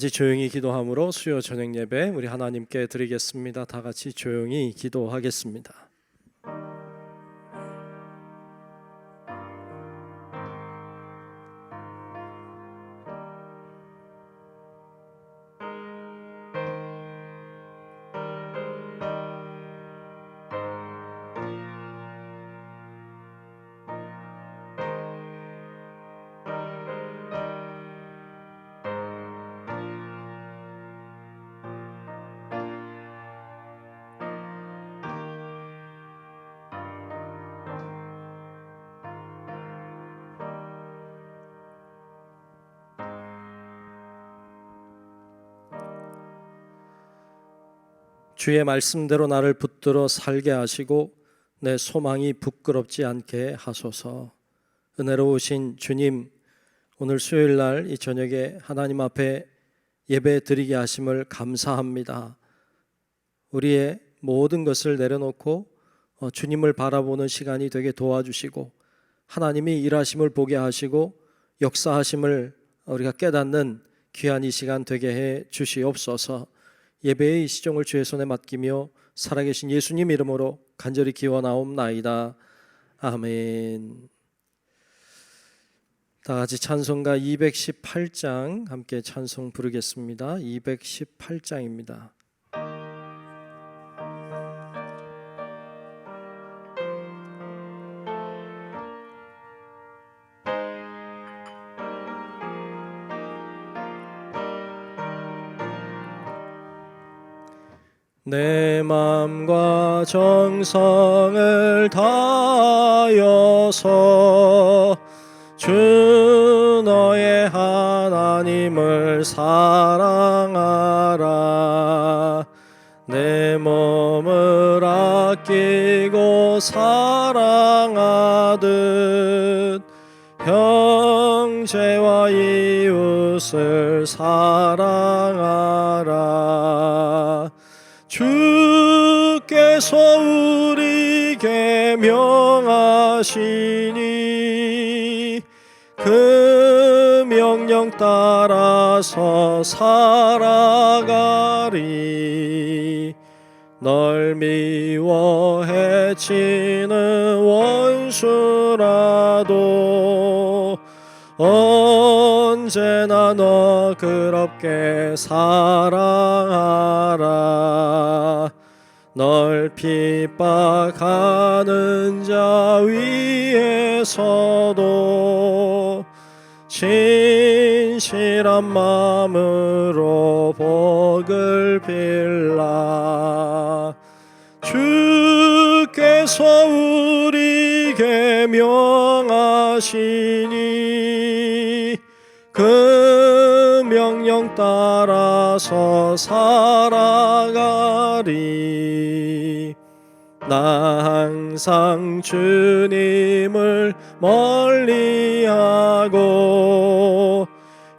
같이 조용히 기도함으로 수요 저녁 예배 우리 하나님께 드리겠습니다. 다 같이 조용히 기도하겠습니다. 주의 말씀대로 나를 붙들어 살게 하시고 내 소망이 부끄럽지 않게 하소서. 은혜로우신 주님, 오늘 수요일 날 이 저녁에 하나님 앞에 예배 드리게 하심을 감사합니다. 우리의 모든 것을 내려놓고 주님을 바라보는 시간이 되게 도와주시고 하나님이 일하심을 보게 하시고 역사하심을 우리가 깨닫는 귀한 이 시간 되게 해 주시옵소서. 예배의 시종을 주의 손에 맡기며 살아계신 예수님 이름으로 간절히 기원하옵나이다. 아멘. 다 같이 찬송가 218장 함께 찬송 부르겠습니다. 218장입니다. 내 맘과 정성을 다하여서 주 너의 하나님을 사랑하라. 내 몸을 아끼고 사랑하듯 형제와 이웃을 사랑하라. 주께서 우리에게 명하시니 그 명령 따라서 살아가리. 널 미워 해치는 원수라도 언제나 너 그렇게 사랑하라. 널 핍박하는 자 위에서도 진실한 마음으로 복을 빌라. 주께서 우리에게 명하시니 그 명령 따라서 살아가리. 나 항상 주님을 멀리하고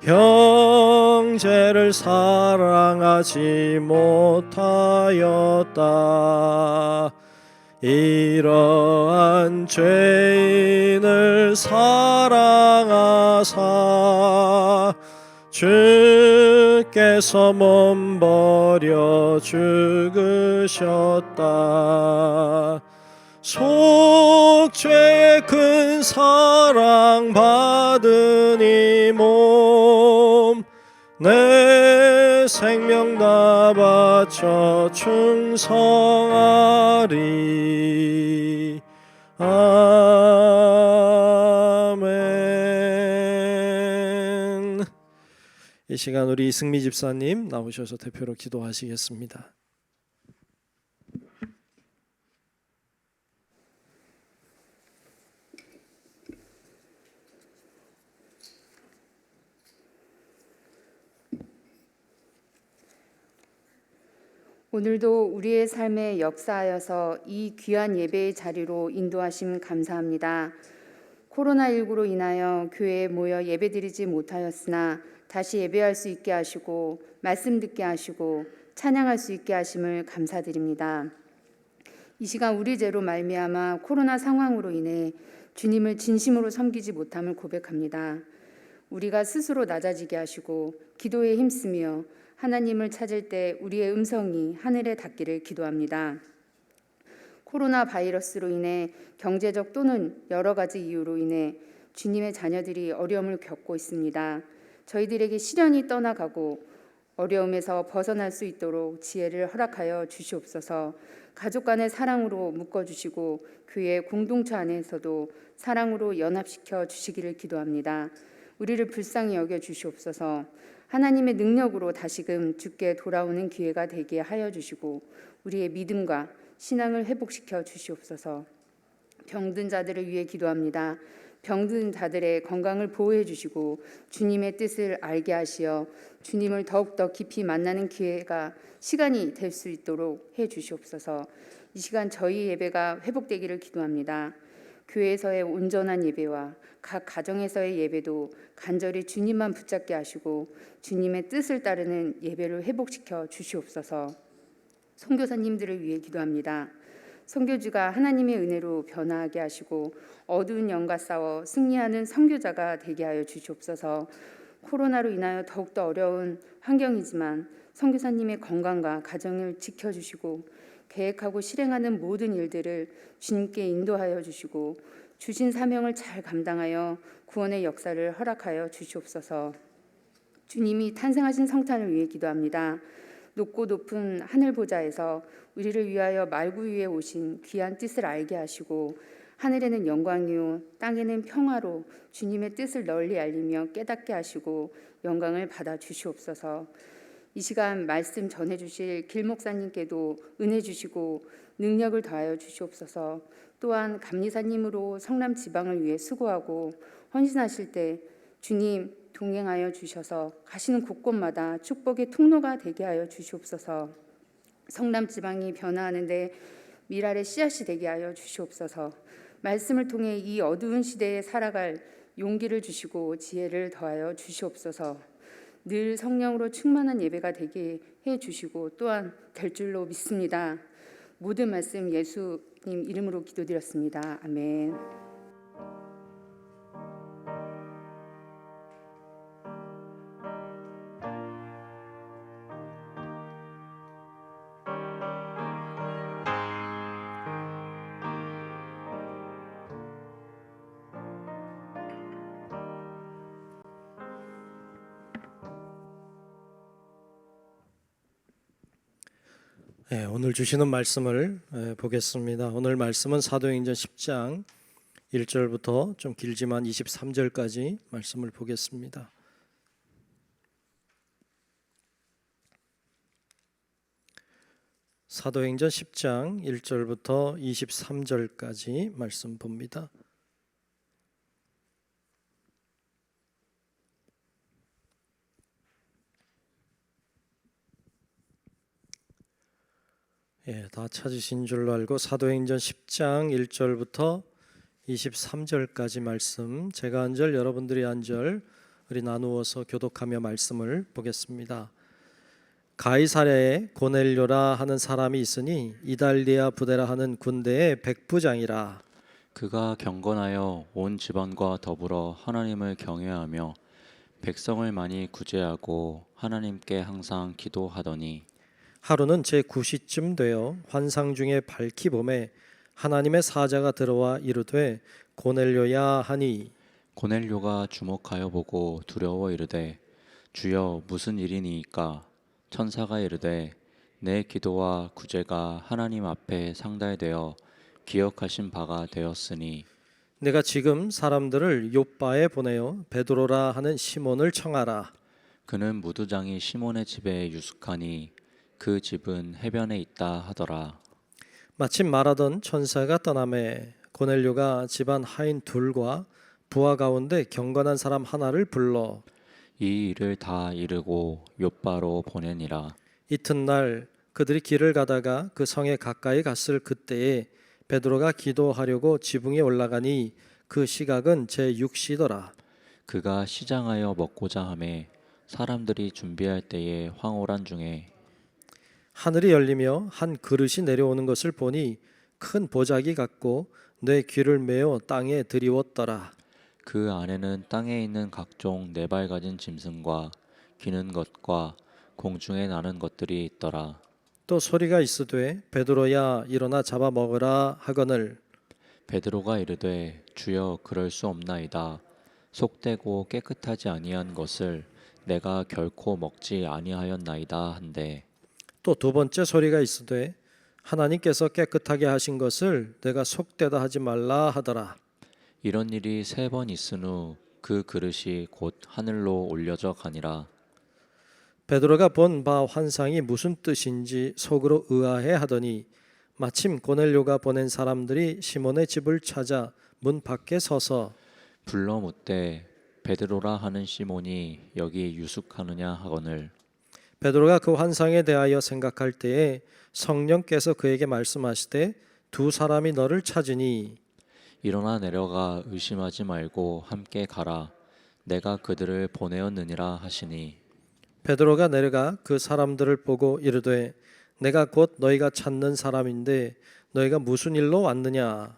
형제를 사랑하지 못하였다. 이러한 죄인을 사랑하사 주께서 몸버려 죽으셨다. 속죄의 큰 사랑 받은 이 몸 내 생명 다 바쳐 충성하리. 아멘. 이 시간 우리 이승미 집사님 나오셔서 대표로 기도하시겠습니다. 오늘도 우리의 삶에 역사하여서 이 귀한 예배의 자리로 인도하심 감사합니다. 코로나19로 인하여 교회에 모여 예배드리지 못하였으나 다시 예배할 수 있게 하시고 말씀 듣게 하시고 찬양할 수 있게 하심을 감사드립니다. 이 시간 우리 죄로 말미암아 코로나 상황으로 인해 주님을 진심으로 섬기지 못함을 고백합니다. 우리가 스스로 낮아지게 하시고 기도에 힘쓰며 하나님을 찾을 때 우리의 음성이 하늘에 닿기를 기도합니다. 코로나 바이러스로 인해 경제적 또는 여러 가지 이유로 인해 주님의 자녀들이 어려움을 겪고 있습니다. 저희들에게 시련이 떠나가고 어려움에서 벗어날 수 있도록 지혜를 허락하여 주시옵소서. 가족 간의 사랑으로 묶어주시고 교회 공동체 안에서도 사랑으로 연합시켜 주시기를 기도합니다. 우리를 불쌍히 여겨 주시옵소서. 하나님의 능력으로 다시금 주께 돌아오는 기회가 되게 하여 주시고 우리의 믿음과 신앙을 회복시켜 주시옵소서. 병든 자들을 위해 기도합니다. 병든 자들의 건강을 보호해 주시고 주님의 뜻을 알게 하시어 주님을 더욱더 깊이 만나는 기회가 시간이 될 수 있도록 해 주시옵소서. 이 시간 저희 예배가 회복되기를 기도합니다. 교회에서의 온전한 예배와 각 가정에서의 예배도 간절히 주님만 붙잡게 하시고 주님의 뜻을 따르는 예배를 회복시켜 주시옵소서. 선교사님들을 위해 기도합니다. 선교주가 하나님의 은혜로 변화하게 하시고 어두운 영과 싸워 승리하는 선교자가 되게 하여 주시옵소서. 코로나로 인하여 더욱더 어려운 환경이지만 선교사님의 건강과 가정을 지켜주시고 계획하고 실행하는 모든 일들을 주님께 인도하여 주시고 주신 사명을 잘 감당하여 구원의 역사를 허락하여 주시옵소서. 주님이 탄생하신 성탄을 위해 기도합니다. 높고 높은 하늘 보좌에서 우리를 위하여 말구 위에 오신 귀한 뜻을 알게 하시고 하늘에는 영광이요 땅에는 평화로 주님의 뜻을 널리 알리며 깨닫게 하시고 영광을 받아 주시옵소서. 이 시간 말씀 전해 주실 길 목사님께도 은혜 주시고 능력을 더하여 주시옵소서. 또한 감리사님으로 성남 지방을 위해 수고하고 헌신하실 때 주님 동행하여 주셔서 가시는 곳곳마다 축복의 통로가 되게 하여 주시옵소서. 성남 지방이 변화하는데 미랄의 씨앗이 되게 하여 주시옵소서. 말씀을 통해 이 어두운 시대에 살아갈 용기를 주시고 지혜를 더하여 주시옵소서. 늘 성령으로 충만한 예배가 되게 해 주시고 또한 될 줄로 믿습니다. 모든 말씀 예수님 이름으로 기도드렸습니다. 아멘. 오늘 주시는 말씀을 보겠습니다. 오늘 말씀은 사도행전 10장 1절부터 좀 길지만 23절까지 말씀을 보겠습니다. 사도행전 10장 1절부터 23절까지 말씀 봅니다. 다 찾으신 줄로 알고 사도행전 10장 1절부터 23절까지 말씀, 제가 한 절 여러분들이 한 절 우리 나누어서 교독하며 말씀을 보겠습니다. 가이사랴에 고넬료라 하는 사람이 있으니 이달리아 부대라 하는 군대의 백부장이라. 그가 경건하여 온 집안과 더불어 하나님을 경외하며 백성을 많이 구제하고 하나님께 항상 기도하더니 하루는 제9시쯤 되어 환상 중에 밝히 봄에 하나님의 사자가 들어와 이르되 고넬료야 하니 고넬료가 주목하여 보고 두려워 이르되 주여 무슨 일이니이까? 천사가 이르되 내 기도와 구제가 하나님 앞에 상달되어 기억하신 바가 되었으니 내가 지금 사람들을 욥바에 보내어 베드로라 하는 시몬을 청하라. 그는 무두장이 시몬의 집에 유숙하니 그 집은 해변에 있다 하더라. 마침 말하던 천사가 떠나매 고넬료가 집안 하인 둘과 부하 가운데 경건한 사람 하나를 불러 이 일을 다 이르고 욥바로 보내니라. 이튿날 그들이 길을 가다가 그 성에 가까이 갔을 그때에 베드로가 기도하려고 지붕에 올라가니 그 시각은 제6시더라. 그가 시장하여 먹고자 하매 사람들이 준비할 때에 황홀한 중에 하늘이 열리며 한 그릇이 내려오는 것을 보니 큰 보자기 같고 내 귀를 메어 땅에 들이웠더라. 그 안에는 땅에 있는 각종 네 발 가진 짐승과 기는 것과 공중에 나는 것들이 있더라. 또 소리가 있으되 베드로야 일어나 잡아 먹으라 하거늘 베드로가 이르되 주여 그럴 수 없나이다. 속되고 깨끗하지 아니한 것을 내가 결코 먹지 아니하였나이다 한데 또 두 번째 소리가 있으되 하나님께서 깨끗하게 하신 것을 내가 속되다 하지 말라 하더라. 이런 일이 세 번 있은 후 그 그릇이 곧 하늘로 올려져 가니라. 베드로가 본 바 환상이 무슨 뜻인지 속으로 의아해 하더니 마침 고넬료가 보낸 사람들이 시몬의 집을 찾아 문 밖에 서서 불러 묻되 베드로라 하는 시몬이 여기 유숙하느냐 하거늘 베드로가 그 환상에 대하여 생각할 때에 성령께서 그에게 말씀하시되 두 사람이 너를 찾으니 일어나 내려가 의심하지 말고 함께 가라. 내가 그들을 보내었느니라 하시니 베드로가 내려가 그 사람들을 보고 이르되 내가 곧 너희가 찾는 사람인데 너희가 무슨 일로 왔느냐.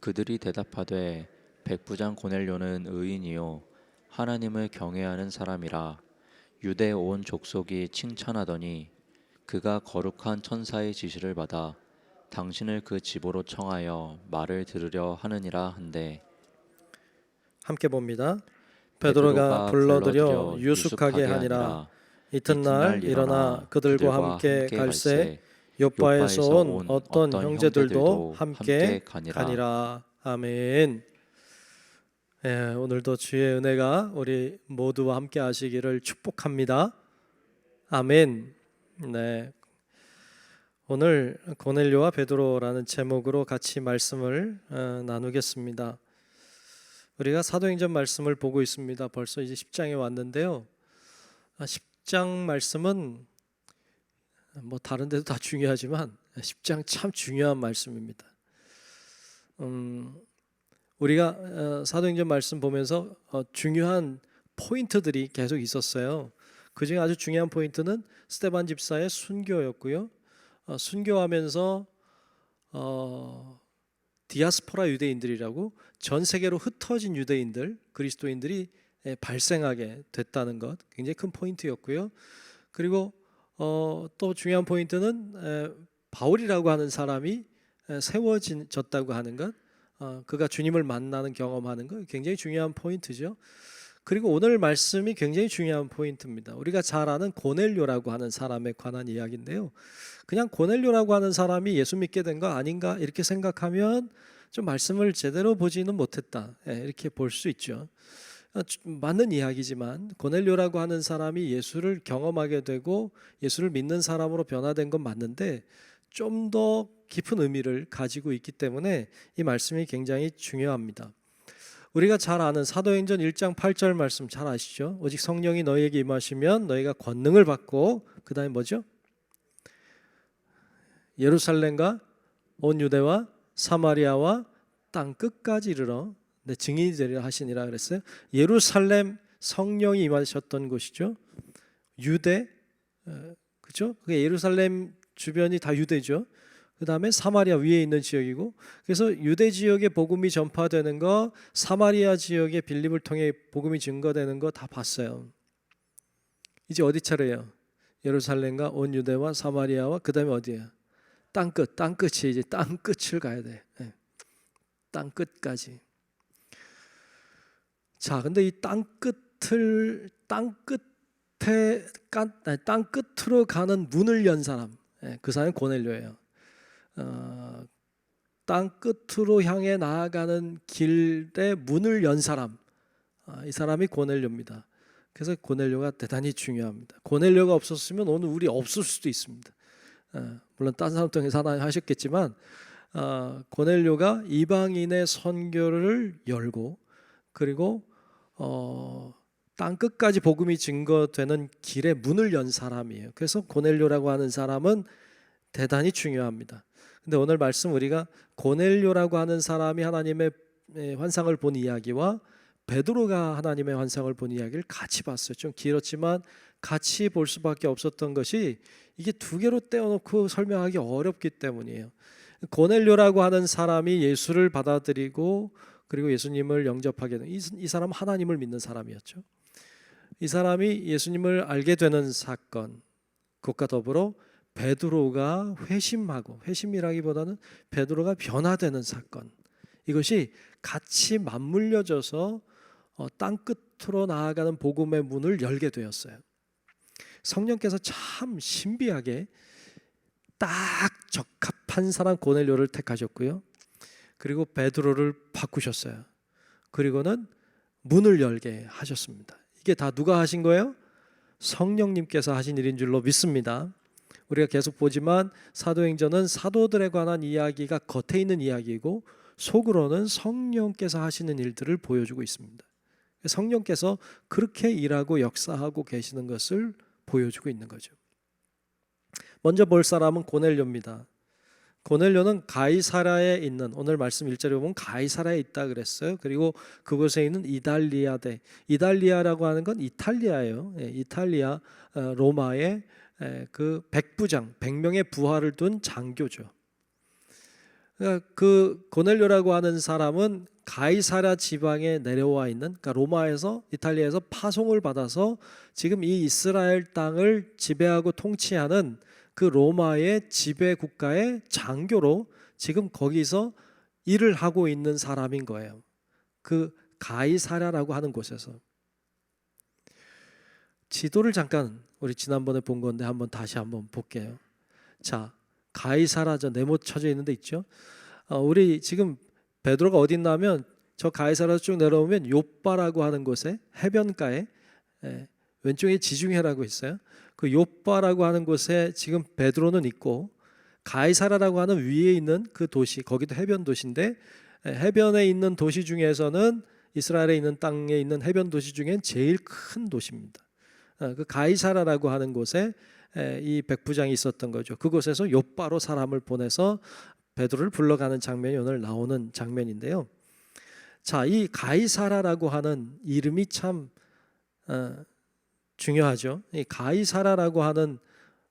그들이 대답하되 백부장 고넬료는 의인이요 하나님을 경외하는 사람이라. 유대 온 족속이 칭찬하더니 그가 거룩한 천사의 지시를 받아 당신을 그 집으로 청하여 말을 들으려 하느니라 한데 함께 봅니다. 베드로가 불러들여 유숙하게 하니라. 이튿날 일어나 그들과 함께 갈새 요파에서 온 어떤 형제들도 함께 가니라. 아멘. 오늘도 주의 은혜가 우리 모두와 함께 하시기를 축복합니다. 아멘. 네. 오늘 고넬료와 베드로라는 제목으로 같이 말씀을 나누겠습니다. 우리가 사도행전 말씀을 보고 있습니다. 벌써 이제 10장에 왔는데요. 10장 말씀은 뭐 다른 데도 다 중요하지만 10장 참 중요한 말씀입니다. 우리가 사도행전 말씀 보면서 중요한 포인트들이 계속 있었어요. 그중에 아주 중요한 포인트는 스데반 집사의 순교였고요. 순교하면서 디아스포라 유대인들이라고 전 세계로 흩어진 유대인들, 그리스도인들이 발생하게 됐다는 것 굉장히 큰 포인트였고요. 그리고 또 중요한 포인트는 바울이라고 하는 사람이 세워졌다고 하는 것, 그가 주님을 만나는 경험하는 것 굉장히 중요한 포인트죠. 그리고 오늘 말씀이 굉장히 중요한 포인트입니다. 우리가 잘 아는 고넬료라고 하는 사람에 관한 이야기인데요. 그냥 고넬료라고 하는 사람이 예수 믿게 된 거 아닌가 이렇게 생각하면 좀 말씀을 제대로 보지는 못했다 이렇게 볼 수 있죠. 맞는 이야기지만 고넬료라고 하는 사람이 예수를 경험하게 되고 예수를 믿는 사람으로 변화된 건 맞는데 좀 더 깊은 의미를 가지고 있기 때문에 이 말씀이 굉장히 중요합니다. 우리가 잘 아는 사도행전 1장 8절 말씀 잘 아시죠? 오직 성령이 너희에게 임하시면 너희가 권능을 받고 그 다음에 뭐죠? 예루살렘과 온 유대와 사마리아와 땅 끝까지 이르러 내 증인이 되리라 하시니라 그랬어요. 예루살렘 성령이 임하셨던 곳이죠. 유대, 그죠? 그게 예루살렘 주변이 다 유대죠. 그 다음에 사마리아 위에 있는 지역이고, 그래서 유대 지역에 복음이 전파되는 거, 사마리아 지역의 빌립을 통해 복음이 증거되는 거 다 봤어요. 이제 어디 차례예요? 예루살렘과 온 유대와 사마리아와 그 다음에 어디예요? 땅끝, 땅끝이 이제 땅끝을 가야 돼. 땅끝까지. 자, 근데 이 땅끝을 땅끝으로 가는 문을 연 사람, 그 사람이 고넬료예요. 땅 끝으로 향해 나아가는 길의 문을 연 사람, 이 사람이 고넬료입니다. 그래서 고넬료가 대단히 중요합니다. 고넬료가 없었으면 오늘 우리 없을 수도 있습니다. 물론 다른 사람 통해서 하나님 하셨겠지만 고넬료가 이방인의 선교를 열고 그리고 땅 끝까지 복음이 증거되는 길의 문을 연 사람이에요. 그래서 고넬료라고 하는 사람은 대단히 중요합니다. 근데 오늘 말씀 우리가 고넬료라고 하는 사람이 하나님의 환상을 본 이야기와 베드로가 하나님의 환상을 본 이야기를 같이 봤어요. 좀 길었지만 같이 볼 수밖에 없었던 것이 이게 두 개로 떼어놓고 설명하기 어렵기 때문이에요. 고넬료라고 하는 사람이 예수를 받아들이고 그리고 예수님을 영접하게 된 이 사람은 하나님을 믿는 사람이었죠. 이 사람이 예수님을 알게 되는 사건, 그것과 더불어 베드로가 회심하고, 회심이라기보다는 베드로가 변화되는 사건, 이것이 같이 맞물려져서 땅 끝으로 나아가는 복음의 문을 열게 되었어요. 성령께서 참 신비하게 딱 적합한 사람 고넬료를 택하셨고요. 그리고 베드로를 바꾸셨어요. 그리고는 문을 열게 하셨습니다. 이게 다 누가 하신 거예요? 성령님께서 하신 일인 줄로 믿습니다. 우리가 계속 보지만 사도행전은 사도들에 관한 이야기가 겉에 있는 이야기이고 속으로는 성령께서 하시는 일들을 보여주고 있습니다. 성령께서 그렇게 일하고 역사하고 계시는 것을 보여주고 있는 거죠. 먼저 볼 사람은 고넬료입니다. 고넬료는 가이사랴에 있는, 오늘 말씀 1절에 보면 가이사랴에 있다 그랬어요. 그리고 그곳에 있는 이달리아대, 이달리아라고 하는 건 이탈리아예요. 이탈리아 로마의 그 백부장, 100명의 부하를 둔 장교죠. 그 고넬료라고 하는 사람은 가이사랴 지방에 내려와 있는, 그러니까 로마에서, 이탈리아에서 파송을 받아서 지금 이 이스라엘 땅을 지배하고 통치하는 그 로마의 지배 국가의 장교로 지금 거기서 일을 하고 있는 사람인 거예요. 그 가이사랴라고 하는 곳에서. 지도를 잠깐 우리 지난번에 본 건데 한번 다시 한번 볼게요. 자, 가이사랴 저 네모 쳐져 있는 데 있죠. 우리 지금 베드로가 어디 있냐면 저 가이사랴에서 쭉 내려오면 요빠라고 하는 곳에 해변가에 왼쪽에 지중해라고 있어요. 그 요빠라고 하는 곳에 지금 베드로는 있고 가이사랴라고 하는 위에 있는 그 도시, 거기도 해변 도시인데 해변에 있는 도시 중에서는 이스라엘에 있는 땅에 있는 해변 도시 중엔 제일 큰 도시입니다. 그 가이사랴라고 하는 곳에 이 백부장이 있었던 거죠. 그곳에서 요빠로 사람을 보내서 베드로를 불러가는 장면이 오늘 나오는 장면인데요. 자, 이 가이사랴라고 하는 이름이 참 중요하죠. 이 가이사랴라고 하는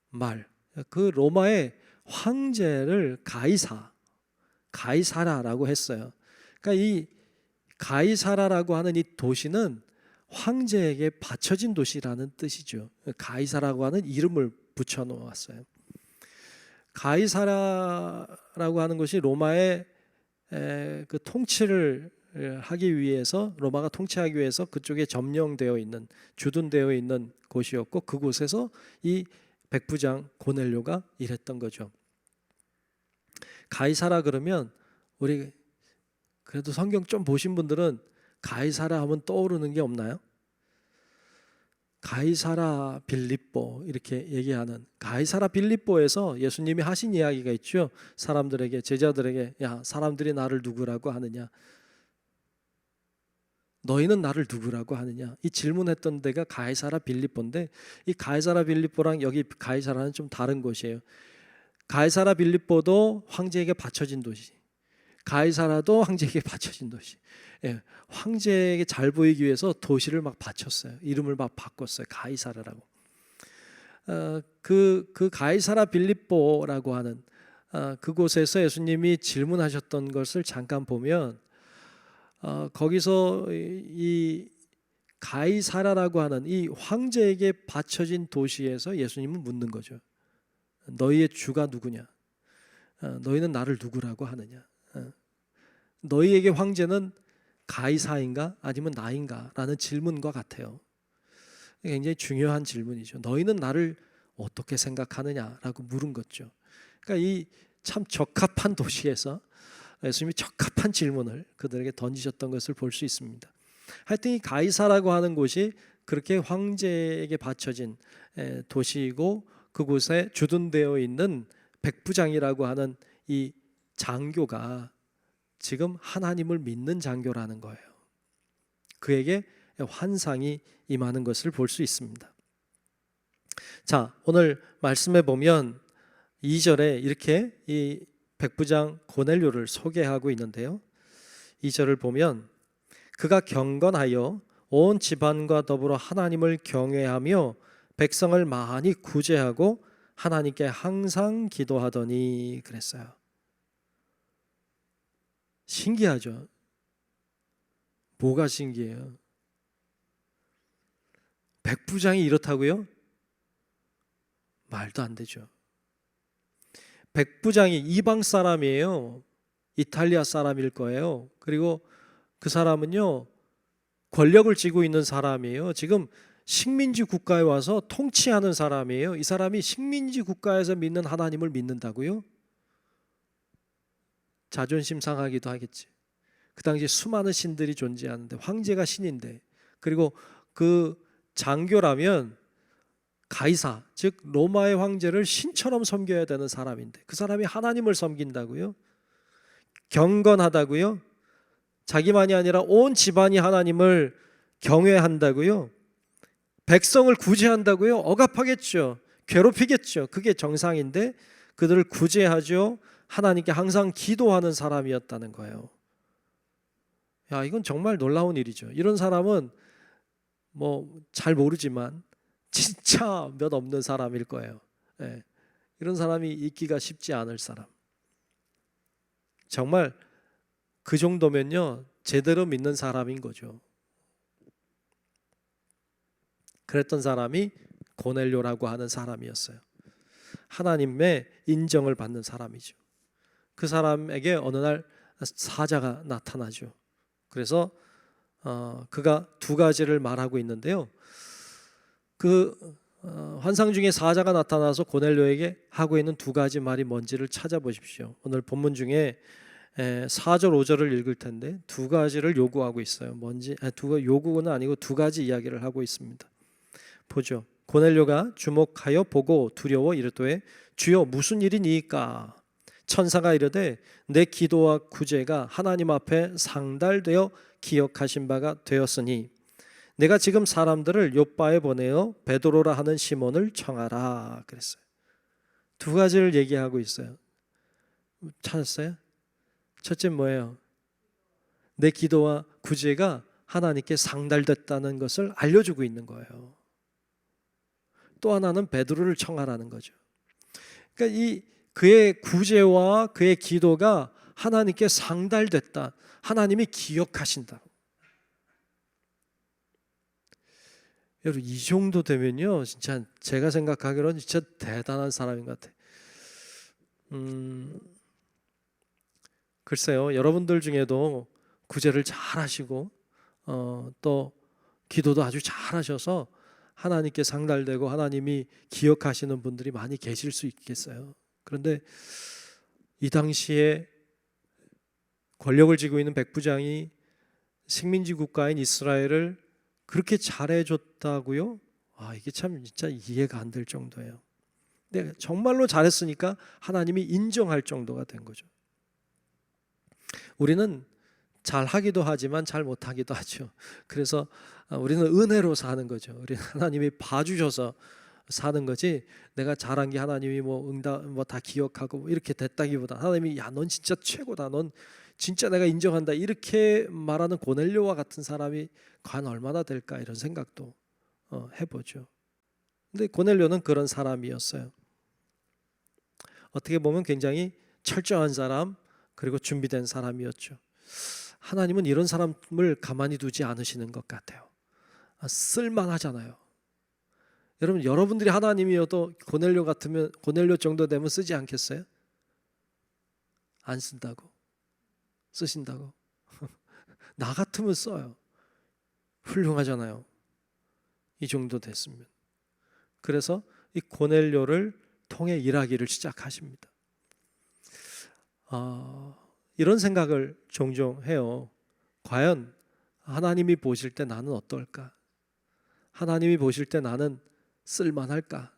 말, 그 로마의 황제를 가이사라라고 했어요. 그러니까 이 가이사라라고 하는 이 도시는 황제에게 바쳐진 도시라는 뜻이죠. 가이사라고 하는 이름을 붙여 놓았어요. 가이사라라고 하는 것이 로마의 그 통치를 하기 위해서, 로마가 통치하기 위해서 그쪽에 점령되어 있는, 주둔되어 있는 곳이었고 그곳에서 이 백부장 고넬료가 일했던 거죠. 가이사라 그러면 우리 그래도 성경 좀 보신 분들은 가이사라 하면 떠오르는 게 없나요? 가이사라 빌립보 이렇게 얘기하는, 가이사라 빌립보에서 예수님이 하신 이야기가 있죠. 사람들에게, 제자들에게, 야, 사람들이 나를 누구라고 하느냐, 너희는 나를 누구라고 하느냐, 이 질문했던 데가 가이사라 빌립보인데 이 가이사라 빌립보랑 여기 가이사라는 좀 다른 곳이에요. 가이사라 빌립보도 황제에게 바쳐진 도시, 가이사라도 황제에게 바쳐진 도시. 황제에게 잘 보이기 위해서 도시를 막 바쳤어요. 이름을 막 바꿨어요. 가이사라라고. 그 가이사라 빌립보라고 하는 그곳에서 예수님이 질문하셨던 것을 잠깐 보면 거기서 이 가이사라라고 하는 이 황제에게 바쳐진 도시에서 예수님은 묻는 거죠. 너희의 주가 누구냐? 너희는 나를 누구라고 하느냐? 너희에게 황제는 가이사인가 아니면 나인가? 라는 질문과 같아요. 굉장히 중요한 질문이죠. 너희는 나를 어떻게 생각하느냐라고 물은 거죠. 그러니까 이 참 적합한 도시에서 예수님이 적합한 질문을 그들에게 던지셨던 것을 볼 수 있습니다. 하여튼 이 가이사라고 하는 곳이 그렇게 황제에게 바쳐진 도시이고 그곳에 주둔되어 있는 백부장이라고 하는 이 장교가 지금 하나님을 믿는 장교라는 거예요. 그에게 환상이 임하는 것을 볼 수 있습니다. 자, 오늘 말씀에 보면 2절에 이렇게 이 백부장 고넬료를 소개하고 있는데요. 2절을 보면 그가 경건하여 온 집안과 더불어 하나님을 경외하며 백성을 많이 구제하고 하나님께 항상 기도하더니 그랬어요. 신기하죠. 뭐가 신기해요? 백부장이 이렇다고요? 말도 안 되죠. 백부장이 이방 사람이에요. 이탈리아 사람일 거예요. 그리고 그 사람은요, 권력을 쥐고 있는 사람이에요. 지금 식민지 국가에 와서 통치하는 사람이에요. 이 사람이 식민지 국가에서 믿는 하나님을 믿는다고요? 자존심 상하기도 하겠지. 그 당시 수많은 신들이 존재하는데 황제가 신인데, 그리고 그 장교라면 가이사, 즉 로마의 황제를 신처럼 섬겨야 되는 사람인데 그 사람이 하나님을 섬긴다고요? 경건하다고요? 자기만이 아니라 온 집안이 하나님을 경외한다고요? 백성을 구제한다고요? 억압하겠죠. 괴롭히겠죠. 그게 정상인데 그들을 구제하죠. 하나님께 항상 기도하는 사람이었다는 거예요. 야, 이건 정말 놀라운 일이죠. 이런 사람은 뭐 잘 모르지만 진짜 몇 없는 사람일 거예요. 예. 이런 사람이 있기가 쉽지 않을 사람. 정말 그 정도면요, 제대로 믿는 사람인 거죠. 그랬던 사람이 고넬료라고 하는 사람이었어요. 하나님의 인정을 받는 사람이죠. 그 사람에게 어느 날 사자가 나타나죠. 그래서 그가 두 가지를 말하고 있는데요. 환상 중에 사자가 나타나서 고넬료에게 하고 있는 두 가지 말이 뭔지를 찾아보십시오. 오늘 본문 중에 4절 5절을 읽을 텐데 두 가지를 요구하고 있어요. 뭔지 요구는 아니고 두 가지 이야기를 하고 있습니다. 보죠. 고넬료가 주목하여 보고 두려워 이르되 주여 무슨 일이니까? 천사가 이르되 내 기도와 구제가 하나님 앞에 상달되어 기억하신 바가 되었으니 내가 지금 사람들을 요바에 보내어 베드로라 하는 시몬을 청하라 그랬어요. 두 가지를 얘기하고 있어요. 찾았어요? 첫째 뭐예요? 내 기도와 구제가 하나님께 상달됐다는 것을 알려주고 있는 거예요. 또 하나는 베드로를 청하라는 거죠. 그러니까 그의 구제와 그의 기도가 하나님께 상달됐다. 하나님이 기억하신다. 여러분, 이 정도 되면요, 진짜 제가 생각하기로는 진짜 대단한 사람인 것 같아요. 글쎄요, 여러분들 중에도 구제를 잘 하시고 또 기도도 아주 잘 하셔서 하나님께 상달되고 하나님이 기억하시는 분들이 많이 계실 수 있겠어요. 그런데 이 당시에 권력을 쥐고 있는 백부장이 식민지 국가인 이스라엘을 그렇게 잘해줬다고요? 이게 참 진짜 이해가 안 될 정도예요. 근데 정말로 잘했으니까 하나님이 인정할 정도가 된 거죠. 우리는 잘하기도 하지만 잘 못하기도 하죠. 그래서 우리는 은혜로 사는 거죠. 우리는 하나님이 봐주셔서 사는 거지, 내가 잘한 게 하나님이 응답 다 기억하고 이렇게 됐다기보다 하나님이 야, 넌 진짜 최고다, 넌 진짜 내가 인정한다, 이렇게 말하는 고넬료와 같은 사람이 과연 얼마나 될까, 이런 생각도 해보죠. 근데 고넬료는 그런 사람이었어요. 어떻게 보면 굉장히 철저한 사람, 그리고 준비된 사람이었죠. 하나님은 이런 사람을 가만히 두지 않으시는 것 같아요. 쓸만하잖아요. 여러분, 여러분들이 하나님이어도 고넬료 같으면, 고넬료 정도 되면 쓰지 않겠어요? 안 쓴다고? 쓰신다고? 나 같으면 써요. 훌륭하잖아요. 이 정도 됐으면. 그래서 이 고넬료를 통해 일하기를 시작하십니다. 이런 생각을 종종 해요. 과연 하나님이 보실 때 나는 어떨까? 하나님이 보실 때 나는 쓸만할까?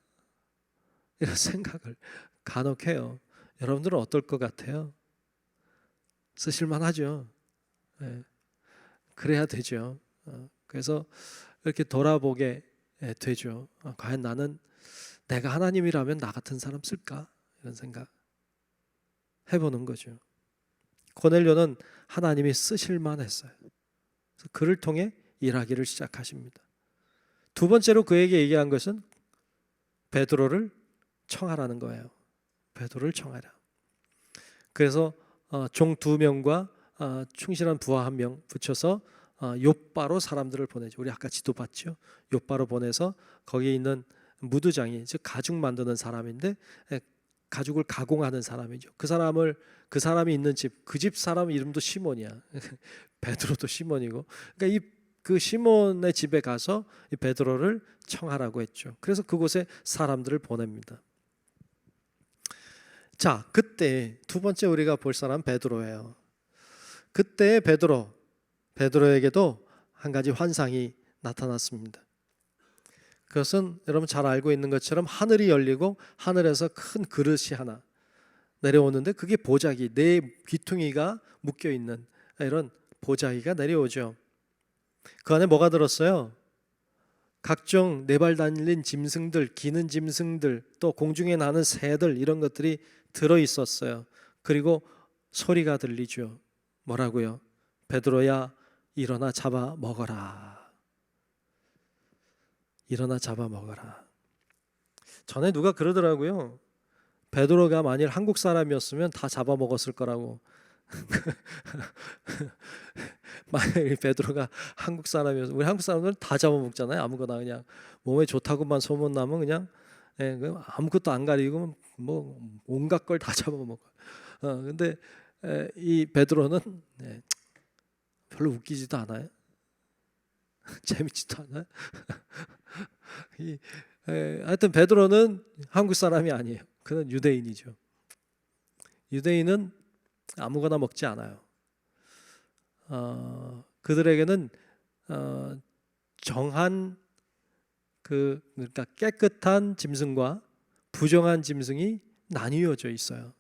이런 생각을 간혹 해요. 여러분들은 어떨 것 같아요? 쓰실만하죠. 네. 그래야 되죠. 그래서 이렇게 돌아보게 되죠. 과연 나는, 내가 하나님이라면 나 같은 사람 쓸까? 이런 생각 해보는 거죠. 고넬료는 하나님이 쓰실만 했어요. 그래서 그를 통해 일하기를 시작하십니다. 두 번째로 그에게 얘기한 것은 베드로를 청하라는 거예요. 베드로를 청하라. 그래서 종 2명과 충실한 부하 1명 붙여서 욥바로 사람들을 보내죠. 우리 아까 지도 봤죠. 욥바로 보내서 거기에 있는 무드장이, 즉 가죽 만드는 사람인데 가죽을 가공하는 사람이죠. 그 사람이 있는 집, 그 집 사람 이름도 시몬이야. 베드로도 시몬이고. 그러니까 그 시몬의 집에 가서 이 베드로를 청하라고 했죠. 그래서 그곳에 사람들을 보냅니다. 자, 그때 두 번째 우리가 볼 사람 베드로예요. 그때 베드로에게도 한 가지 환상이 나타났습니다. 그것은 여러분 잘 알고 있는 것처럼 하늘이 열리고 하늘에서 큰 그릇이 하나 내려오는데 그게 보자기, 네 귀퉁이가 묶여 있는 이런 보자기가 내려오죠. 그 안에 뭐가 들었어요? 각종 네 발 달린 짐승들, 기는 짐승들, 또 공중에 나는 새들, 이런 것들이 들어 있었어요. 그리고 소리가 들리죠. 뭐라고요? 베드로야, 일어나 잡아 먹어라. 일어나 잡아 먹어라. 전에 누가 그러더라고요. 베드로가 만일 한국 사람이었으면 다 잡아 먹었을 거라고. 만약에 베드로가 한국 사람이었으면, 우리 한국 사람들은 다 잡아먹잖아요. 아무거나 그냥 몸에 좋다고만 소문나면 그냥 아무것도 안 가리고 뭐 온갖 걸 다 잡아먹어. 근데 이 베드로는 별로 웃기지도 않아요. 재밌지도 않아요. 하여튼 베드로는 한국 사람이 아니에요. 그는 유대인이죠. 유대인은 아무거나 먹지 않아요. 그들에게는 정한 그러니까 깨끗한 짐승과 부정한 짐승이 나뉘어져 있어요.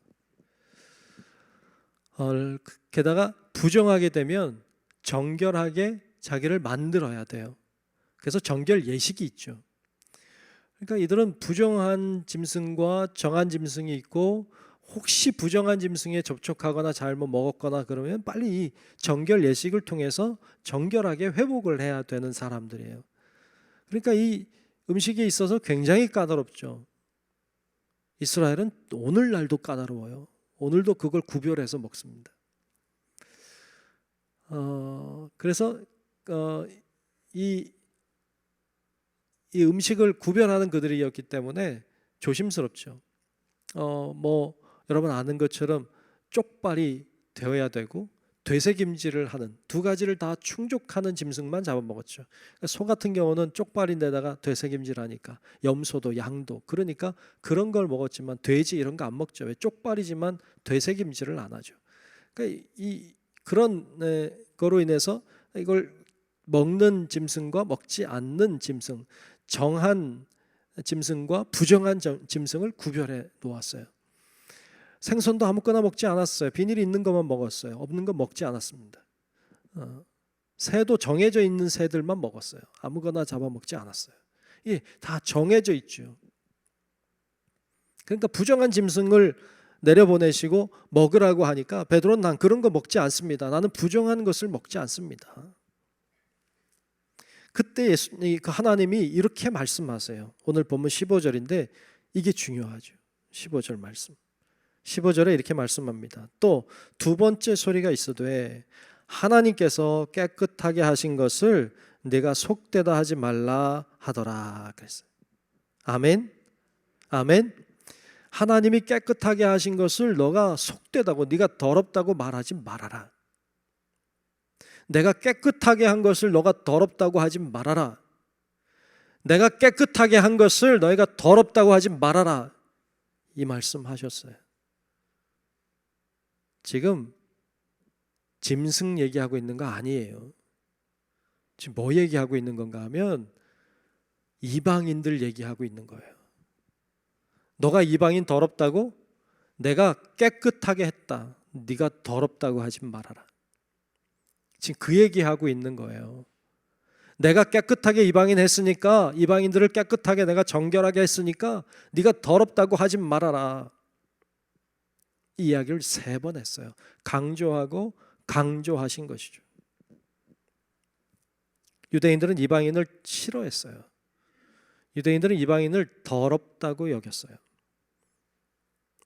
게다가 부정하게 되면 정결하게 자기를 만들어야 돼요. 그래서 정결 예식이 있죠. 그러니까 이들은 부정한 짐승과 정한 짐승이 있고, 혹시 부정한 짐승에 접촉하거나 잘못 먹었거나 그러면 빨리 이 정결 예식을 통해서 정결하게 회복을 해야 되는 사람들이에요. 그러니까 이 음식에 있어서 굉장히 까다롭죠. 이스라엘은 오늘날도 까다로워요. 오늘도 그걸 구별해서 먹습니다. 그래서 이 음식을 구별하는 그들이었기 때문에 조심스럽죠. 뭐 여러분 아는 것처럼 쪽발이 되어야 되고 되새김질을 하는, 두 가지를 다 충족하는 짐승만 잡아먹었죠. 소 같은 경우는 쪽발인데다가 되새김질하니까, 염소도 양도, 그러니까 그런 걸 먹었지만 돼지 이런 거 안 먹죠. 왜? 쪽발이지만 되새김질을 안 하죠. 그러니까 그런 거로 인해서 이걸 먹는 짐승과 먹지 않는 짐승, 정한 짐승과 부정한 짐승을 구별해 놓았어요. 생선도 아무거나 먹지 않았어요. 비닐이 있는 것만 먹었어요. 없는 건 먹지 않았습니다. 새도 정해져 있는 새들만 먹었어요. 아무거나 잡아먹지 않았어요. 다 정해져 있죠. 그러니까 부정한 짐승을 내려보내시고 먹으라고 하니까 베드로는 난 그런 거 먹지 않습니다. 나는 부정한 것을 먹지 않습니다. 그때 하나님이 이렇게 말씀하세요. 오늘 본문 15절인데 이게 중요하죠. 15절 말씀. 15절에 이렇게 말씀합니다. 또 두 번째 소리가 있어되 하나님께서 깨끗하게 하신 것을 네가 속되다 하지 말라 하더라 그랬어요. 아멘. 아멘. 하나님이 깨끗하게 하신 것을 너가 속되다고, 네가 더럽다고 말하지 말아라. 내가 깨끗하게 한 것을 너가 더럽다고 하지 말아라. 내가 깨끗하게 한 것을 너희가 더럽다고 하지 말아라. 이 말씀 하셨어요. 지금 짐승 얘기하고 있는 거 아니에요. 지금 뭐 얘기하고 있는 건가 하면 이방인들 얘기하고 있는 거예요. 너가 이방인 더럽다고? 내가 깨끗하게 했다. 네가 더럽다고 하지 말아라. 지금 그 얘기하고 있는 거예요. 내가 깨끗하게 이방인 했으니까, 이방인들을 깨끗하게 내가 정결하게 했으니까 네가 더럽다고 하지 말아라. 이 이야기를 3번 했어요. 강조하고 강조하신 것이죠. 유대인들은 이방인을 싫어했어요. 유대인들은 이방인을 더럽다고 여겼어요.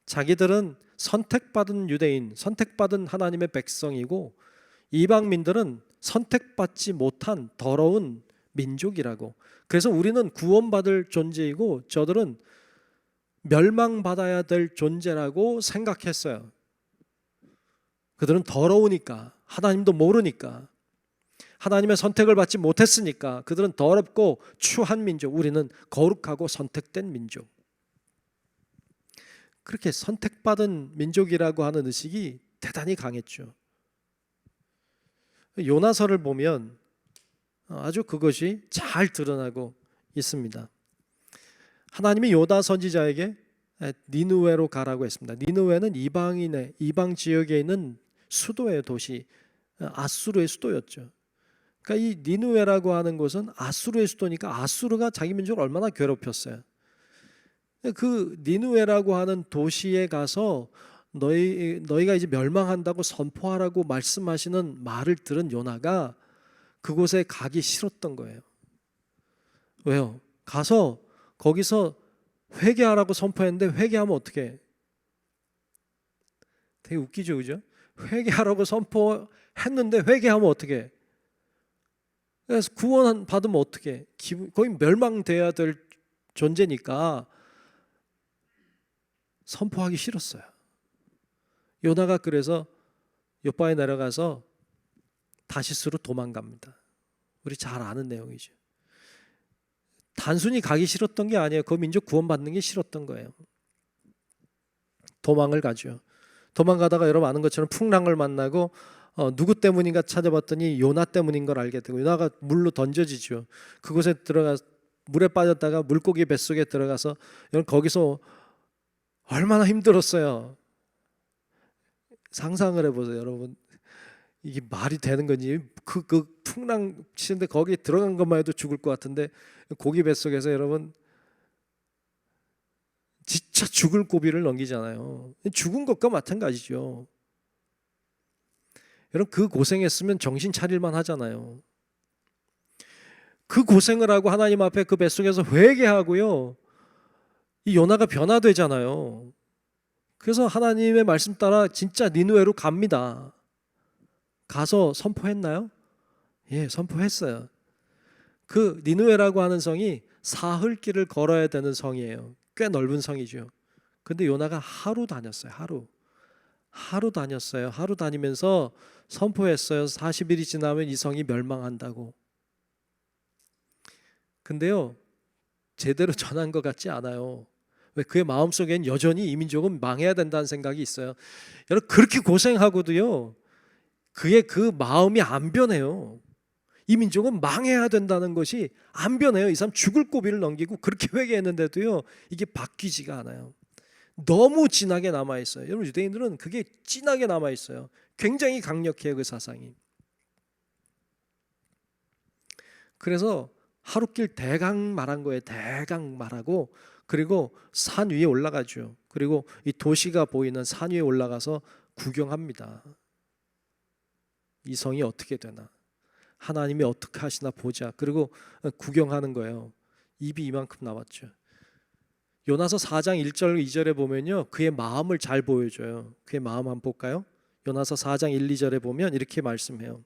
자기들은 선택받은 유대인, 선택받은 하나님의 백성이고, 이방민들은 선택받지 못한 더러운 민족이라고. 그래서 우리는 구원받을 존재이고 저들은 멸망받아야 될 존재라고 생각했어요. 그들은 더러우니까, 하나님도 모르니까, 하나님의 선택을 받지 못했으니까 그들은 더럽고 추한 민족, 우리는 거룩하고 선택된 민족. 그렇게 선택받은 민족이라고 하는 의식이 대단히 강했죠. 요나서를 보면 아주 그것이 잘 드러나고 있습니다. 하나님이 요나 선지자에게 니느웨로 가라고 했습니다. 니느웨는 이방 지역에 있는 수도의 도시, 아수르의 수도였죠. 그러니까 이 니느웨라고 하는 곳은 아수르의 수도니까 아수르가 자기 민족을 얼마나 괴롭혔어요. 그 니느웨라고 하는 도시에 가서 너희가 이제 멸망한다고 선포하라고 말씀하시는 말을 들은 요나가 그곳에 가기 싫었던 거예요. 왜요? 가서 거기서 회개하라고 선포했는데 회개하면 어떻게 해? 되게 웃기죠, 그죠? 회개하라고 선포했는데 회개하면 어떻게 해? 그래서 구원 받으면 어떻게 해? 거의 멸망돼야 될 존재니까 선포하기 싫었어요. 요나가 그래서 요바에 내려가서 다시스로 도망갑니다. 우리 잘 아는 내용이죠. 단순히 가기 싫었던 게 아니에요. 그 민족 구원받는 게 싫었던 거예요. 도망을 가죠. 도망가다가 여러분 아는 것처럼 풍랑을 만나고 누구 때문인가 찾아봤더니 요나 때문인 걸 알게 되고 요나가 물로 던져지죠. 그곳에 들어가 물에 빠졌다가 물고기 뱃속에 들어가서 여러분 거기서 얼마나 힘들었어요. 상상을 해보세요, 여러분. 이게 말이 되는 건지 그 풍랑 치는데 거기에 들어간 것만 해도 죽을 것 같은데 고기 뱃속에서 여러분 진짜 죽을 고비를 넘기잖아요. 죽은 것과 마찬가지죠. 여러분 그 고생했으면 정신 차릴만 하잖아요. 그 고생을 하고 하나님 앞에 그 뱃속에서 회개하고요. 이 요나가 변화되잖아요. 그래서 하나님의 말씀 따라 진짜 니느웨로 갑니다. 가서 선포했나요? 예, 선포했어요. 그 니느웨라고 하는 성이 사흘길을 걸어야 되는 성이에요. 꽤 넓은 성이죠. 근데 요나가 하루 다녔어요. 하루 다녔어요. 하루 다니면서 선포했어요. 40일이 지나면 이 성이 멸망한다고. 근데요, 제대로 전한 것 같지 않아요. 왜? 그의 마음속엔 여전히 이 민족은 망해야 된다는 생각이 있어요. 여러분 그렇게 고생하고도요, 그의 그 마음이 안 변해요. 이 민족은 망해야 된다는 것이 안 변해요. 이 사람 죽을 고비를 넘기고 그렇게 회개했는데도요, 이게 바뀌지가 않아요. 너무 진하게 남아있어요. 여러분 유대인들은 그게 진하게 남아있어요. 굉장히 강력해요, 그 사상이. 그래서 하루길 대강 말한 거예요. 대강 말하고 그리고 산 위에 올라가죠. 그리고 이 도시가 보이는 산 위에 올라가서 구경합니다. 이 성이 어떻게 되나, 하나님이 어떻게 하시나 보자. 그리고 구경하는 거예요. 입이 이만큼 나왔죠. 요나서 4장 1절 2절에 보면요, 그의 마음을 잘 보여줘요. 그의 마음 한번 볼까요? 요나서 4장 1, 2절에 보면 이렇게 말씀해요.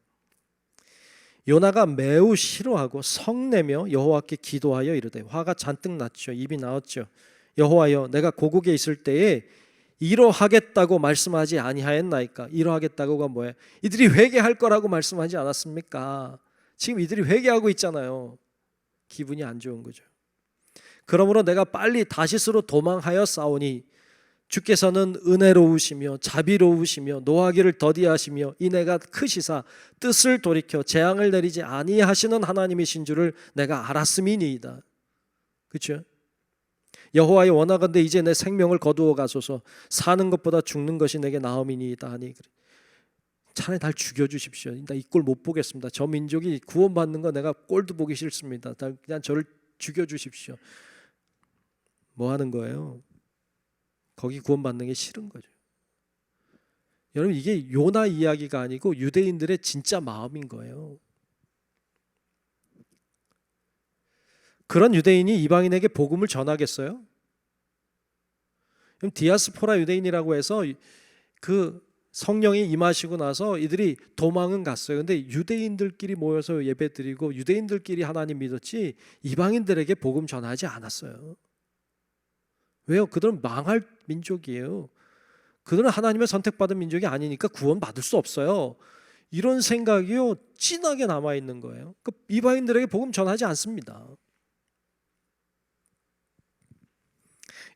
요나가 매우 싫어하고 성내며 여호와께 기도하여 이르되, 화가 잔뜩 났죠. 입이 나왔죠. 여호와여, 내가 고국에 있을 때에 이러하겠다고 말씀하지 아니하였나이까. 이러하겠다고가 뭐예요? 이들이 회개할 거라고 말씀하지 않았습니까? 지금 이들이 회개하고 있잖아요. 기분이 안 좋은 거죠. 그러므로 내가 빨리 다시스로 도망하여 싸우니 주께서는 은혜로우시며 자비로우시며 노하기를 더디하시며 인애가 크시사 뜻을 돌이켜 재앙을 내리지 아니하시는 하나님이신 줄을 내가 알았음이니이다. 그렇죠? 여호와여, 원하건대 이제 내 생명을 거두어 가소서. 사는 것보다 죽는 것이 내게 나음이니이다 하니, 차라리 날 죽여주십시오. 나 이 꼴 못 보겠습니다. 저 민족이 구원받는 거 내가 꼴도 보기 싫습니다. 그냥 저를 죽여주십시오. 뭐 하는 거예요? 거기 구원받는 게 싫은 거죠. 여러분 이게 요나 이야기가 아니고 유대인들의 진짜 마음인 거예요. 그런 유대인이 이방인에게 복음을 전하겠어요? 그럼 디아스포라 유대인이라고 해서 그 성령이 임하시고 나서 이들이 도망은 갔어요. 근데 유대인들끼리 모여서 예배드리고 유대인들끼리 하나님 믿었지 이방인들에게 복음 전하지 않았어요. 왜요? 그들은 망할 민족이에요. 그들은 하나님의 선택받은 민족이 아니니까 구원받을 수 없어요. 이런 생각이요 진하게 남아있는 거예요. 이방인들에게 복음 전하지 않습니다.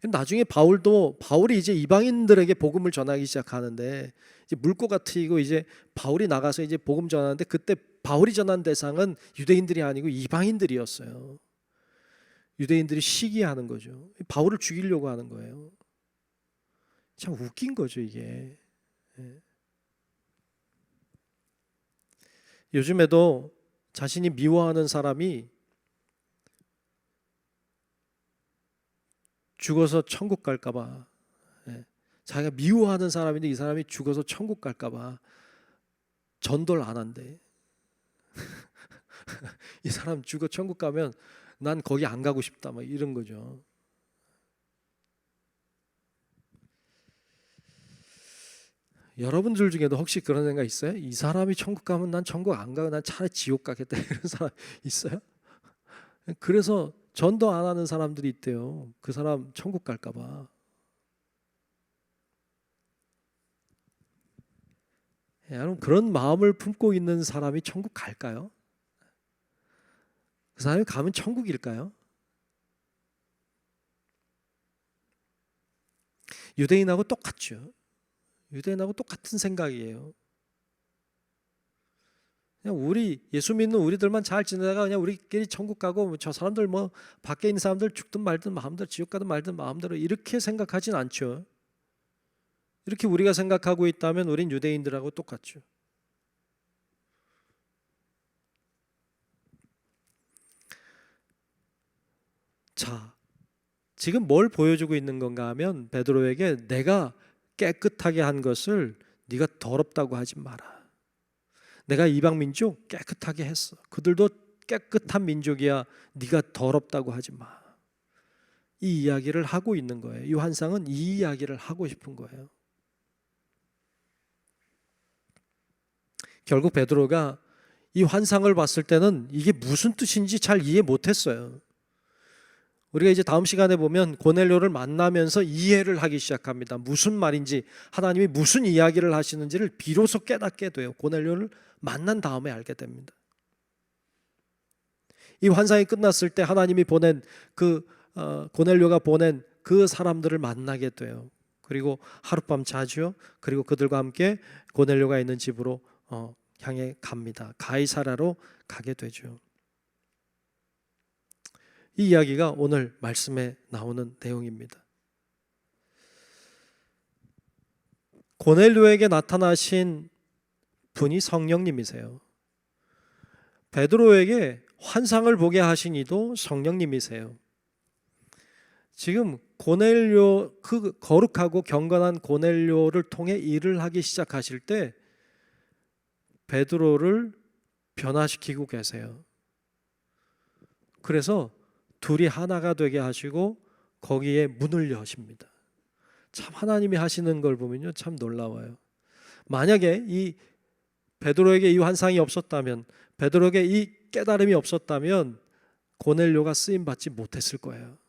나중에 바울이 이제 이방인들에게 복음을 전하기 시작하는데 이제 물고가 트이고 이제 바울이 나가서 이제 복음 전하는데 그때 바울이 전한 대상은 유대인들이 아니고 이방인들이었어요. 유대인들이 시기하는 거죠. 바울을 죽이려고 하는 거예요. 참 웃긴 거죠 이게. 요즘에도 자신이 미워하는 사람이 죽어서 천국 갈까 봐, 자기가 미워하는 사람인데 이 사람이 죽어서 천국 갈까 봐 전도를 안 한대. 이 사람 죽어 천국 가면 난 거기 안 가고 싶다 막 이런 거죠. 여러분들 중에도 혹시 그런 생각 있어요? 이 사람이 천국 가면 난 천국 안 가고 난 차라리 지옥 가겠다 이런 사람 있어요? 그래서 전도 안 하는 사람들이 있대요. 그 사람 천국 갈까 봐. 여러분 그런 마음을 품고 있는 사람이 천국 갈까요? 그 사람이 가면 천국일까요? 유대인하고 똑같죠. 유대인하고 똑같은 생각이에요. 그냥 우리 예수 믿는 우리들만 잘 지내다가 그냥 우리끼리 천국 가고 저 사람들 뭐 밖에 있는 사람들 죽든 말든 마음대로 지옥 가든 말든 마음대로 이렇게 생각하진 않죠. 이렇게 우리가 생각하고 있다면 우린 유대인들하고 똑같죠. 자, 지금 뭘 보여주고 있는 건가 하면 베드로에게 내가 깨끗하게 한 것을 네가 더럽다고 하지 마라. 내가 이방 민족 깨끗하게 했어. 그들도 깨끗한 민족이야. 네가 더럽다고 하지 마. 이 이야기를 하고 있는 거예요. 이 환상은 이 이야기를 하고 싶은 거예요. 결국 베드로가 이 환상을 봤을 때는 이게 무슨 뜻인지 잘 이해 못했어요. 우리가 이제 다음 시간에 보면 고넬료를 만나면서 이해를 하기 시작합니다. 무슨 말인지 하나님이 무슨 이야기를 하시는지를 비로소 깨닫게 돼요. 고넬료를 만난 다음에 알게 됩니다. 이 환상이 끝났을 때 하나님이 보낸 고넬료가 보낸 그 사람들을 만나게 돼요. 그리고 하룻밤 자죠. 그리고 그들과 함께 고넬료가 있는 집으로 향해 갑니다. 가이사랴로 가게 되죠. 이 이야기가 오늘 말씀에 나오는 내용입니다. 고넬료에게 나타나신 분이 성령님이세요. 베드로에게 환상을 보게 하신 이도 성령님이세요. 지금 고넬료, 그 거룩하고 경건한 고넬료를 통해 일을 하기 시작하실 때 베드로를 변화시키고 계세요. 그래서 둘이 하나가 되게 하시고 거기에 문을 여십니다. 참 하나님이 하시는 걸 보면요 참 놀라워요. 만약에 이 베드로에게 이 환상이 없었다면, 베드로에게 이 깨달음이 없었다면 고넬료가 쓰임 받지 못했을 거예요.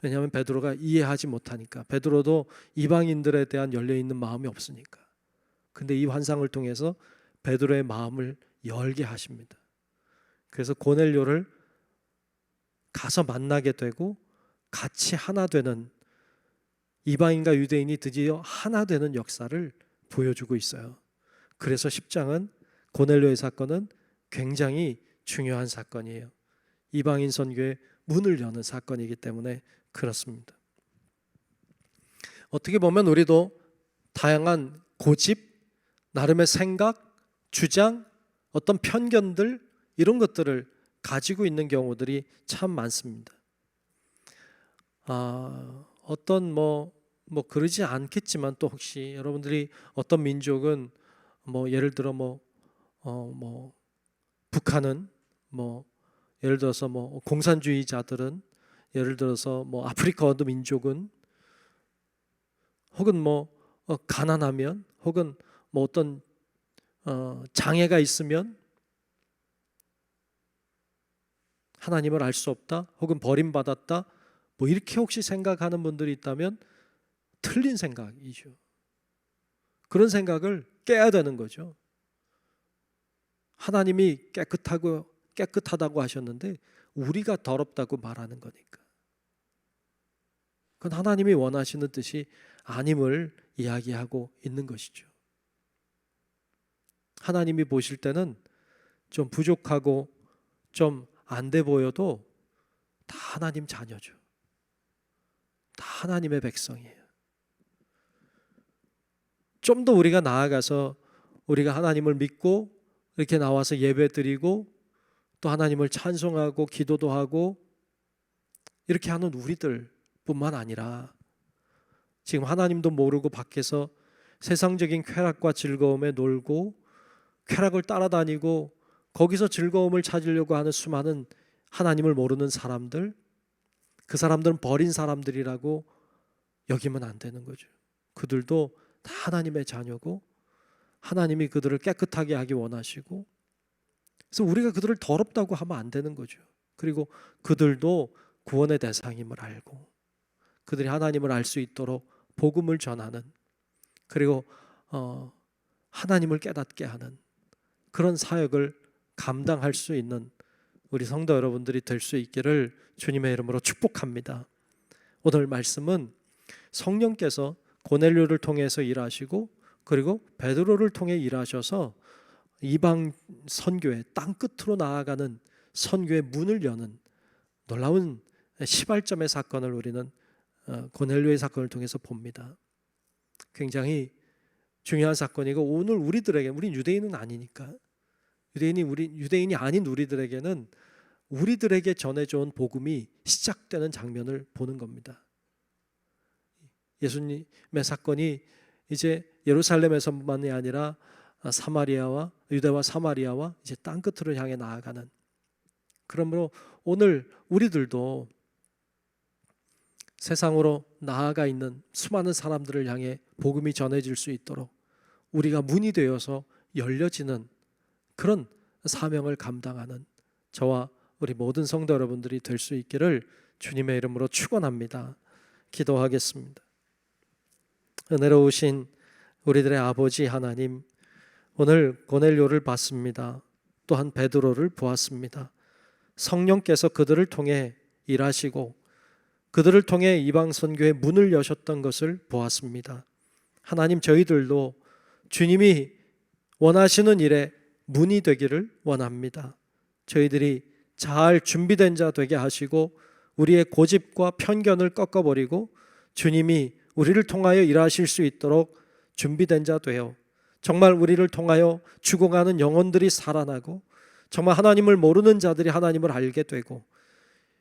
왜냐하면 베드로가 이해하지 못하니까. 베드로도 이방인들에 대한 열려있는 마음이 없으니까. 근데 이 환상을 통해서 베드로의 마음을 열게 하십니다. 그래서 고넬료를 가서 만나게 되고 같이 하나 되는, 이방인과 유대인이 드디어 하나 되는 역사를 보여주고 있어요. 그래서 10장은 고넬료의 사건은 굉장히 중요한 사건이에요. 이방인 선교의 문을 여는 사건이기 때문에 그렇습니다. 어떻게 보면 우리도 다양한 고집, 나름의 생각, 주장, 어떤 편견들 이런 것들을 가지고 있는 경우들이 참 많습니다. 어떤 뭐 그러지 않겠지만 또 혹시 여러분들이 어떤 민족은 예를 들어 북한은 예를 들어서 공산주의자들은 예를 들어서 아프리카 어느 민족은 혹은 가난하면 혹은 뭐 어떤 장애가 있으면 하나님을 알 수 없다 혹은 버림받았다 뭐 이렇게 혹시 생각하는 분들이 있다면 틀린 생각이죠. 그런 생각을 깨야 되는 거죠. 하나님이 깨끗하다고 하셨는데 우리가 더럽다고 말하는 거니까. 그건 하나님이 원하시는 뜻이 아님을 이야기하고 있는 것이죠. 하나님이 보실 때는 좀 부족하고 좀 안 돼 보여도 다 하나님 자녀죠. 다 하나님의 백성이에요. 좀 더 우리가 나아가서 우리가 하나님을 믿고 이렇게 나와서 예배 드리고 또 하나님을 찬송하고 기도도 하고 이렇게 하는 우리들 뿐만 아니라 지금 하나님도 모르고 밖에서 세상적인 쾌락과 즐거움에 놀고 쾌락을 따라다니고 거기서 즐거움을 찾으려고 하는 수많은 하나님을 모르는 사람들, 그 사람들은 버린 사람들이라고 여기면 안 되는 거죠. 그들도 다 하나님의 자녀고 하나님이 그들을 깨끗하게 하기 원하시고, 그래서 우리가 그들을 더럽다고 하면 안 되는 거죠. 그리고 그들도 구원의 대상임을 알고 그들이 하나님을 알 수 있도록 복음을 전하는, 그리고 하나님을 깨닫게 하는 그런 사역을 감당할 수 있는 우리 성도 여러분들이 될 수 있기를 주님의 이름으로 축복합니다. 오늘 말씀은 성령께서 고넬료를 통해서 일하시고 그리고 베드로를 통해 일하셔서 이방 선교의 땅끝으로 나아가는 선교의 문을 여는 놀라운 시발점의 사건을 우리는 고넬료의 사건을 통해서 봅니다. 굉장히 중요한 사건이고 오늘 우리들에게, 우리 유대인은 아니니까, 유대인이 아닌 우리들에게는 우리들에게 전해져온 복음이 시작되는 장면을 보는 겁니다. 예수님의 사건이 이제 예루살렘에서만이 아니라 사마리아와 유대와 사마리아와 이제 땅끝으로 향해 나아가는, 그러므로 오늘 우리들도 세상으로 나아가 있는 수많은 사람들을 향해 복음이 전해질 수 있도록 우리가 문이 되어서 열려지는 그런 사명을 감당하는 저와 우리 모든 성도 여러분들이 될 수 있기를 주님의 이름으로 축원합니다. 기도하겠습니다. 은혜로우신 우리들의 아버지 하나님, 오늘 고넬료를 봤습니다. 또한 베드로를 보았습니다. 성령께서 그들을 통해 일하시고 그들을 통해 이방 선교의 문을 여셨던 것을 보았습니다. 하나님, 저희들도 주님이 원하시는 일에 문이 되기를 원합니다. 저희들이 잘 준비된 자 되게 하시고 우리의 고집과 편견을 꺾어버리고 주님이 우리를 통하여 일하실 수 있도록 준비된 자 되어 정말 우리를 통하여 죽어가는 영혼들이 살아나고 정말 하나님을 모르는 자들이 하나님을 알게 되고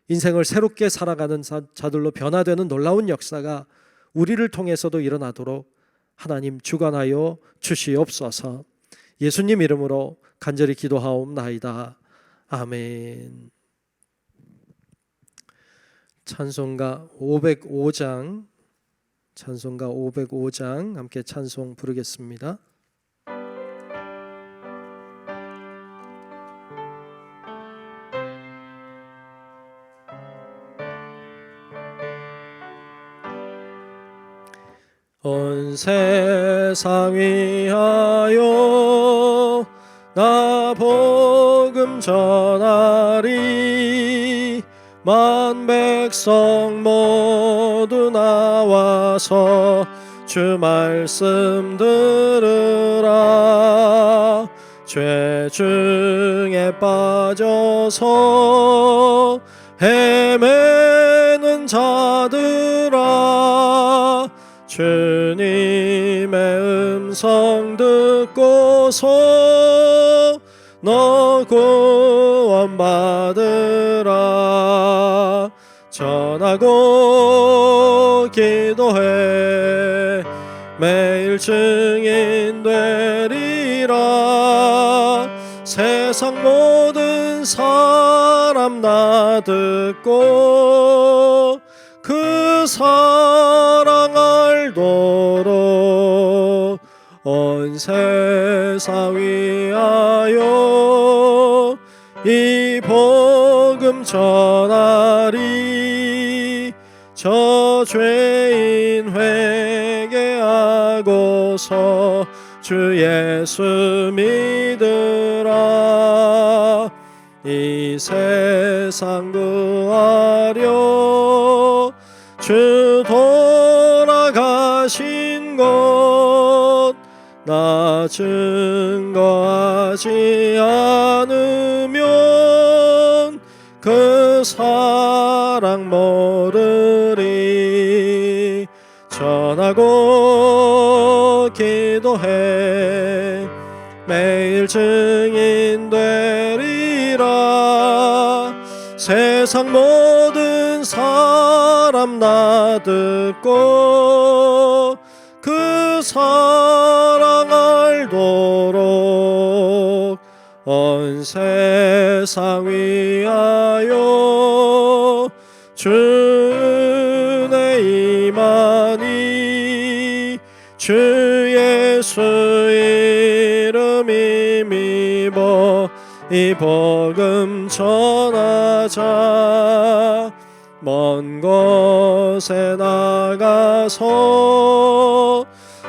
인생을 새롭게 살아가는 자들로 변화되는 놀라운 역사가 우리를 통해서도 일어나도록 하나님 주관하여 주시옵소서. 예수님 이름으로 간절히 기도하옵나이다. 아멘. 찬송가 505장 함께 찬송 부르겠습니다. 온 세상 위하여 나 복음 전하리. 만 백성 모두 나와서 주 말씀 들으라. 죄 중에 빠져서 헤매는 자들아, 주님의 음성 듣고서 너 구원받으라. 전하고 기도해 매일 증인 되리라. 세상 모든 사람 나 듣고 그 사랑 알도록 온 세상 위하여 이 복음 전하리. 저 죄인 회개하고서 주 예수 믿으라. 이 세상 구하려 주 돌아가신 것 나 증거하지 않으면 그 사랑 모르리. 전하고 기도해 매일 증인 되리라. 세상 모든 사람 나 듣고 그 사랑 알도록 온 세상 위하여 주의 임하니. 주 예수 이름 힘입어 이 복음 전하자. 먼 곳에 나가서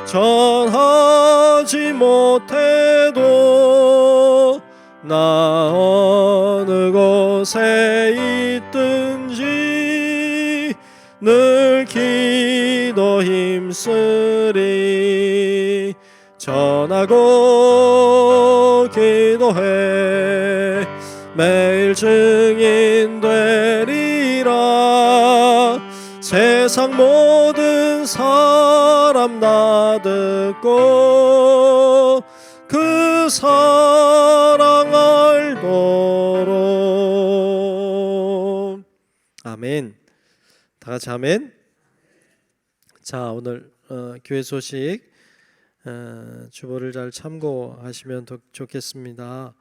전하지 못해도 나 어느 곳에 있든지 늘 기도 힘쓰리. 전하고 기도해 매일 증인 되리라. 세상 모든 사람 나 듣고 그 사랑 알도록. 아멘. 다 같이 아멘. 자, 오늘 교회 소식 주보를 잘 참고하시면 좋겠습니다.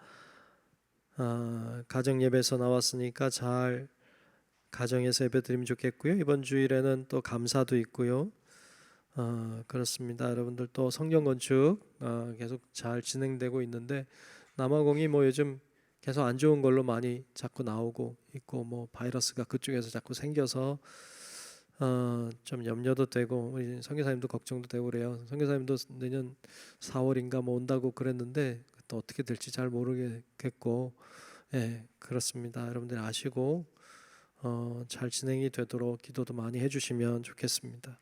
가정 예배에서 나왔으니까 잘 가정에서 예배드리면 좋겠고요. 이번 주일에는 또 감사도 있고요. 그렇습니다. 여러분들 또 성경 건축 계속 잘 진행되고 있는데 남아공이 뭐 요즘 계속 안 좋은 걸로 많이 자꾸 나오고 있고 뭐 바이러스가 그쪽에서 자꾸 생겨서 좀 염려도 되고 우리 선교사님도 걱정도 되고 그래요. 선교사님도 내년 4월인가 뭐 온다고 그랬는데 또 어떻게 될지 잘 모르겠고, 예, 그렇습니다. 여러분들 아시고 잘 진행이 되도록 기도도 많이 해주시면 좋겠습니다.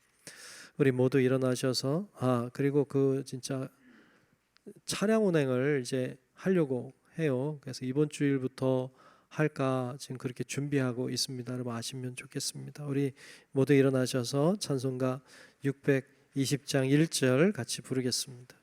우리 모두 일어나셔서 그리고 그 진짜 차량 운행을 이제 하려고 해요. 그래서 이번 주일부터 할까 지금 그렇게 준비하고 있습니다. 여러분 아시면 좋겠습니다. 우리 모두 일어나셔서 찬송가 620장 1절 같이 부르겠습니다.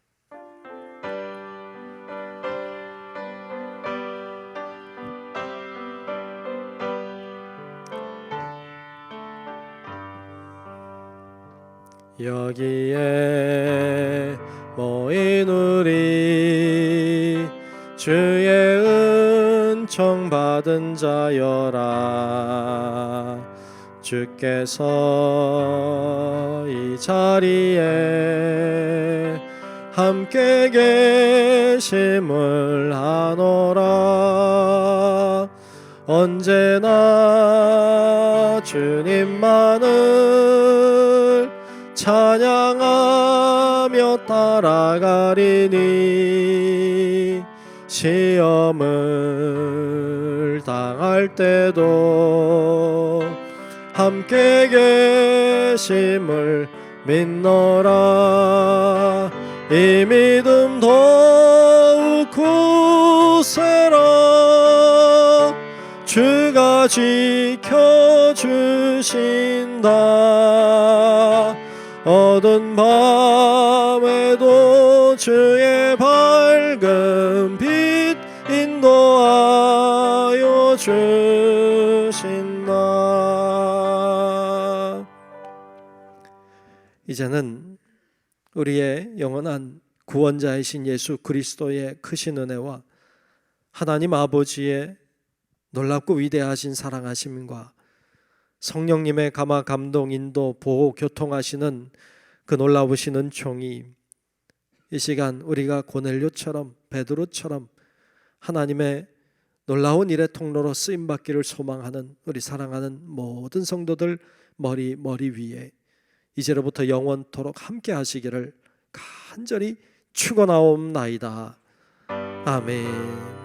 여기에 모인 우리 주의 은총 받은 자여라. 주께서 이 자리에 함께 계심을 아노라. 언제나 주님만을 찬양하며 따라가리니 시험을 당할 때도 함께 계심을 믿노라. 이 믿음 더욱 굳세라. 주가 지켜주신다. 어두운 밤에도 주의 밝은 빛 인도하여 주신다. 이제는 우리의 영원한 구원자이신 예수 그리스도의 크신 은혜와 하나님 아버지의 놀랍고 위대하신 사랑하심과 성령님의 감화 감동 인도 보호 교통하시는 그 놀라우신 은총이 이 시간 우리가 고넬료처럼 베드로처럼 하나님의 놀라운 일의 통로로 쓰임받기를 소망하는 우리 사랑하는 모든 성도들 머리 위에 이제로부터 영원토록 함께 하시기를 간절히 축원하옵나이다. 아멘.